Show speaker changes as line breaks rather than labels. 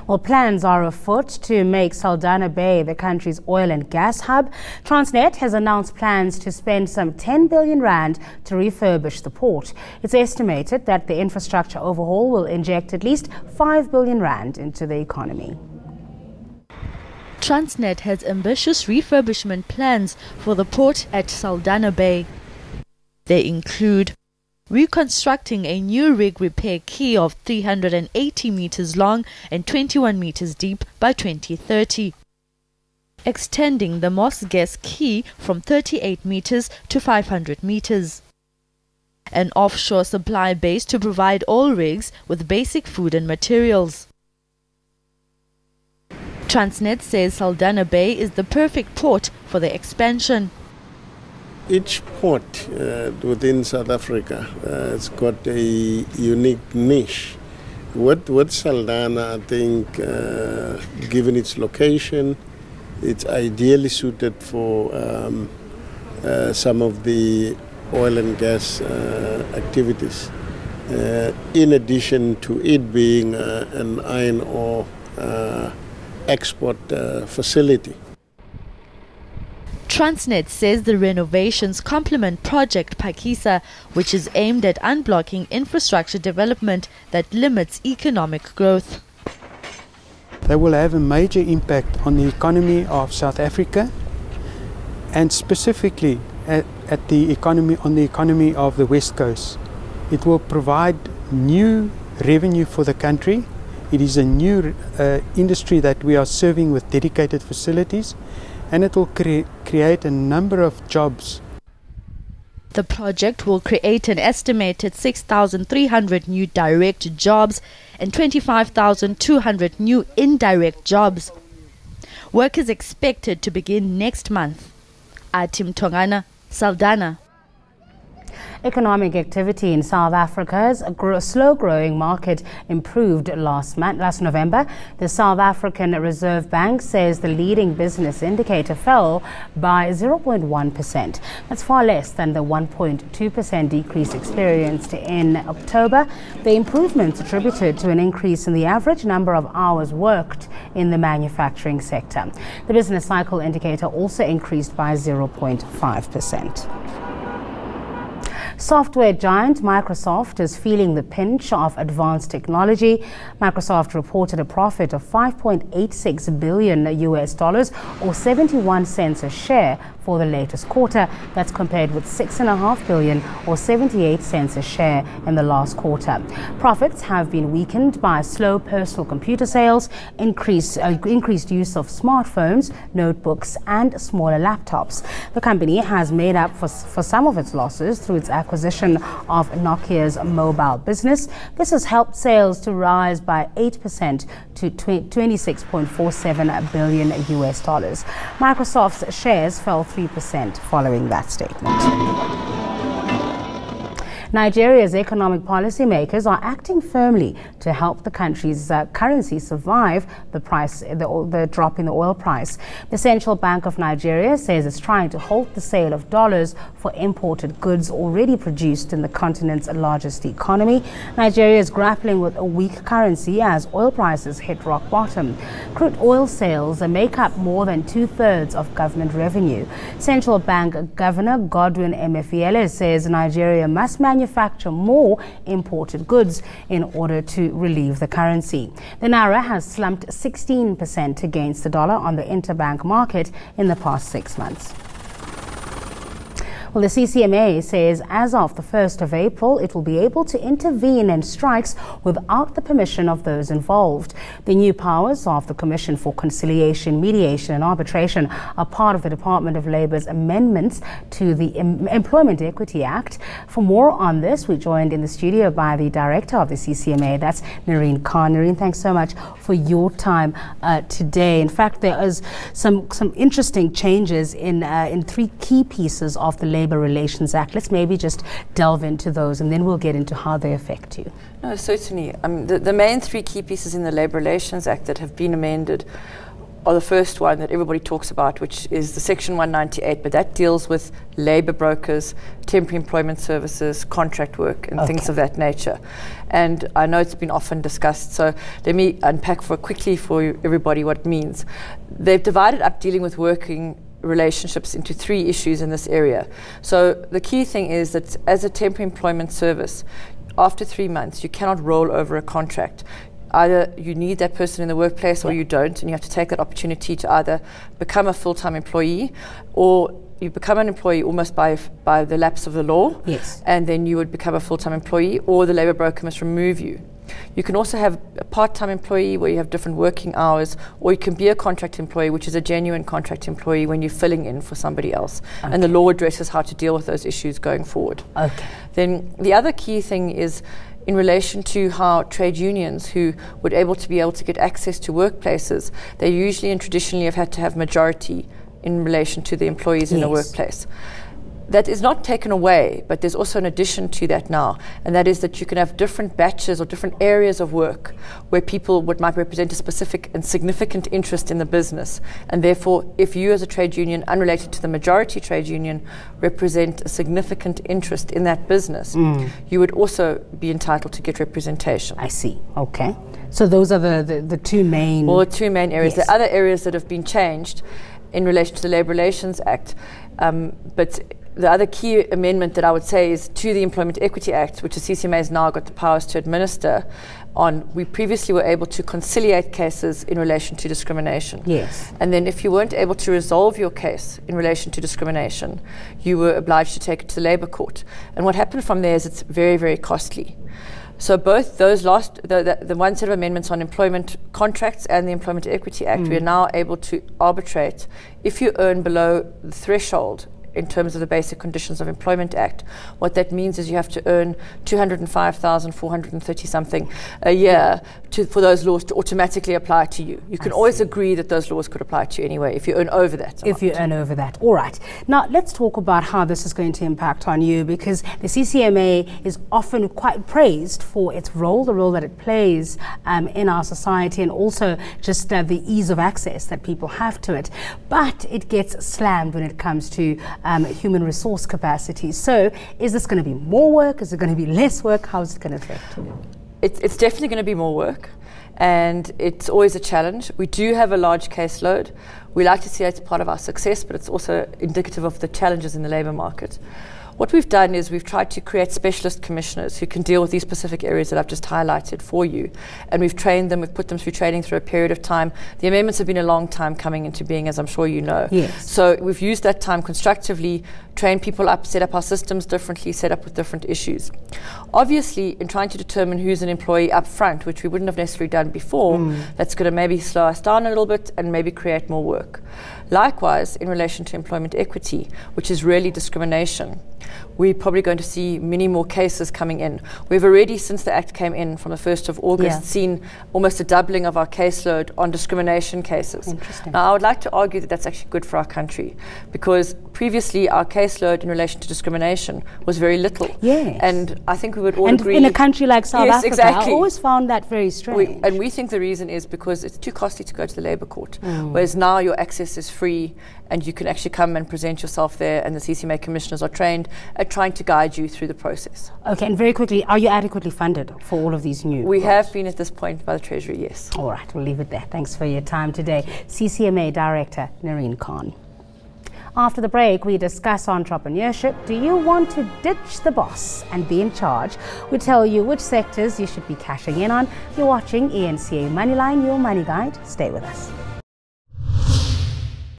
Well, plans are afoot to make Saldanha Bay the country's oil and gas hub. Transnet has announced plans to spend some 10 billion rand to refurbish the port. It's estimated that the infrastructure overhaul will inject at least 5 billion rand into the economy.
Transnet has ambitious refurbishment plans for the port at Saldanha Bay. They include reconstructing a new rig repair quay of 380 meters long and 21 meters deep by 2030, extending the Moss Gas quay from 38 meters to 500 meters, an offshore supply base to provide all rigs with basic food and materials. Transnet says Saldanha Bay is the perfect port for the expansion.
Each port within South Africa has got a unique niche. With Saldanha, I think, given its location, it's ideally suited for some of the oil and gas activities. In addition to it being an iron ore export facility.
Transnet says the renovations complement Project Phakisa, which is aimed at unblocking infrastructure development that limits economic growth.
They will have a major impact on the economy of South Africa and specifically on the economy of the West Coast. It will provide new revenue for the country. It is a new industry that we are serving with dedicated facilities, and it will create a number of jobs.
The project will create an estimated 6,300 new direct jobs and 25,200 new indirect jobs. Work is expected to begin next month. Atim Tongana, Saldanha.
Economic activity in South Africa's slow-growing market improved last November. The South African Reserve Bank says the leading business indicator fell by 0.1%. That's far less than the 1.2% decrease experienced in October. The improvements attributed to an increase in the average number of hours worked in the manufacturing sector. The business cycle indicator also increased by 0.5%. Software giant Microsoft is feeling the pinch of advanced technology. Microsoft reported a profit of $5.86 billion or 71 cents a share for the latest quarter. That's compared with $6.5 billion or 78 cents a share in the last quarter. Profits have been weakened by slow personal computer sales, increased use of smartphones, notebooks and smaller laptops. The company has made up for some of its losses through its acquisition of Nokia's mobile business. This has helped sales to rise by 8% to $26.47 billion. Microsoft's shares fell 3% following that statement. Nigeria's economic policymakers are acting firmly to help the country's currency survive the drop in the oil price. The Central Bank of Nigeria says it's trying to halt the sale of dollars for imported goods already produced in the continent's largest economy. Nigeria is grappling with a weak currency as oil prices hit rock bottom. Crude oil sales make up more than 2/3 of government revenue. Central Bank Governor Godwin Emefiele says Nigeria must manufacture more imported goods in order to relieve the currency. The naira has slumped 16% against the dollar on the interbank market in the past 6 months. Well, the CCMA says as of the 1st of April, it will be able to intervene in strikes without the permission of those involved. The new powers of the Commission for Conciliation, Mediation and Arbitration are part of the Department of Labour's amendments to the Employment Equity Act. For more on this, we're joined in the studio by the director of the CCMA, that's Nareen Khan. Nareen, thanks so much for your time today. In fact, there is some interesting changes in 3 key pieces of the Labour Relations Act. Let's maybe just delve into those and then we'll get into how they affect you.
No, certainly. The main 3 key pieces in the Labour Relations Act that have been amended are the first one that everybody talks about, which is the Section 198, but that deals with labour brokers, temporary employment services, contract work, and things of that nature. And I know it's been often discussed, so let me unpack quickly for everybody what it means. They've divided up dealing with working relationships into 3 issues in this area. So the key thing is that as a temporary employment service, after 3 months, you cannot roll over a contract. Either you need that person in the workplace or you don't, and you have to take that opportunity to either become a full-time employee, or you become an employee almost by the lapse of the law, and then you would become a full-time employee, or the labour broker must remove you. You can also have a part-time employee where you have different working hours, or you can be a contract employee, which is a genuine contract employee when you're filling in for somebody else. And the law addresses how to deal with those issues going forward. Then the other key thing is in relation to how trade unions who would be able to get access to workplaces, they usually and traditionally have had to have majority in relation to the employees in the workplace. That is not taken away, but there's also an addition to that now, and that is that you can have different batches or different areas of work where people might represent a specific and significant interest in the business, and therefore if you as a trade union unrelated to the majority trade union represent a significant interest in that business, you would also be entitled to get representation.
I see. Okay. So those are the 2 main...
Well, the 2 main areas. There are other areas that have been changed in relation to the Labour Relations Act, but the other key amendment that I would say is to the Employment Equity Act, which the CCMA has now got the powers to administer on. We previously were able to conciliate cases in relation to discrimination. And then if you weren't able to resolve your case in relation to discrimination, you were obliged to take it to the Labour Court. And what happened from there is it's very, very costly. So both those the one set of amendments on employment contracts and the Employment Equity Act, we are now able to arbitrate if you earn below the threshold in terms of the Basic Conditions of Employment Act. What that means is you have to earn 205,430 something a year for those laws to automatically apply to you. You can always agree that those laws could apply to you anyway if you earn over that amount.
If you earn over that. All right. Now let's talk about how this is going to impact on you, because the CCMA is often quite praised for its role, the role that it plays in our society, and also just the ease of access that people have to it. But it gets slammed when it comes to human resource capacity. So is this going to be more work? Is it going to be less work? How is it going to affect you?
It's definitely going to be more work, and it's always a challenge. We do have a large caseload. We like to see that as part of our success, but it's also indicative of the challenges in the labour market. What we've done is we've tried to create specialist commissioners who can deal with these specific areas that I've just highlighted for you. And we've trained them, we've put them through training through a period of time. The amendments have been a long time coming into being, as I'm sure you know. So we've used that time constructively, train people up, set up our systems differently, set up with different issues. Obviously, in trying to determine who's an employee up front, which we wouldn't have necessarily done before, that's going to maybe slow us down a little bit and maybe create more work. Likewise, in relation to employment equity, which is really discrimination, we're probably going to see many more cases coming in. We've already, since the Act came in from the 1st of August, seen almost a doubling of our caseload on discrimination cases. Now, I would like to argue that that's actually good for our country, because previously our caseload in relation to discrimination was very little. And I think we would all agree.
In a country like South Africa,
exactly.
I always found that very strange.
And we think the reason is because it's too costly to go to the Labour Court, whereas now your access is free and you can actually come and present yourself there, and the CCMA commissioners are trained at trying to guide you through the process.
Okay, and very quickly, are you adequately funded for all of these new
We
roles?
have been at this point by the Treasury, yes.
All right, we'll leave it there. Thanks for your time today. CCMA Director Nareen Khan. After the break, we discuss entrepreneurship. Do you want to ditch the boss and be in charge? We tell you which sectors you should be cashing in on. You're watching ENCA Moneyline, your money guide. Stay with us.